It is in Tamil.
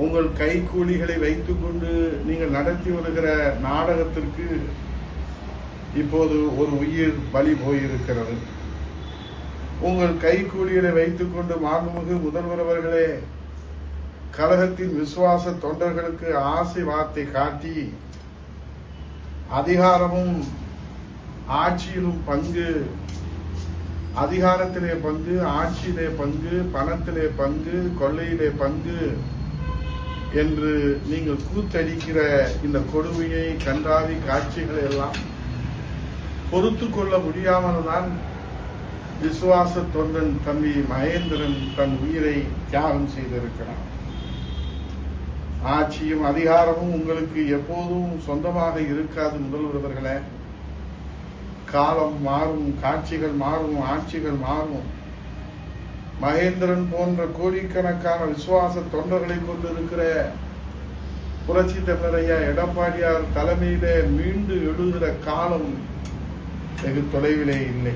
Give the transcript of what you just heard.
உங்கள் கைக்கூலிகளை வைத்துக் கொண்டு நீங்கள் நடத்தி வருகிற நாடகத்திற்கு இப்போது ஒரு உயிர் பலி போயிருக்கிறது. உங்கள் கைக்கூலிகளை வைத்துக் கொண்டு மாண்புமிகு முதல்வர் அவர்களே கழகத்தின் விசுவாச தொண்டர்களுக்கு ஆசை வார்த்தை காட்டி அதிகாரமும் ஆட்சியிலும் பங்கு, அதிகாரத்திலே பங்கு, ஆட்சியிலே பங்கு, பணத்திலே பங்கு, கொள்ளையிலே பங்கு என்று நீங்கள் கூத்தடிக்கிற இந்த கொடுமையை, கண்டாவி காட்சிகளை எல்லாம் பொறுத்து கொள்ள முடியாமல் தான் விசுவாச தொண்டன் தம்பி மகேந்திரன் தன் உயிரை தியாகம் செய்திருக்கிறார். ஆட்சியும் அதிகாரமும் உங்களுக்கு எப்போதும் சொந்தமாக இருக்காது முதல்வர் அவர்களே. காலம் மாறும், காட்சிகள் மாறும், ஆட்சிகள் மாறும். மகேந்திரன் போன்ற கோடிக்கணக்கான விசுவாச தொண்டர்களை கொண்டிருக்கிற புரட்சி தமிழரையா எடப்பாடியார் தலைமையிலே மீண்டு எழுகிற காலம் வெகு தொலைவிலே இல்லை.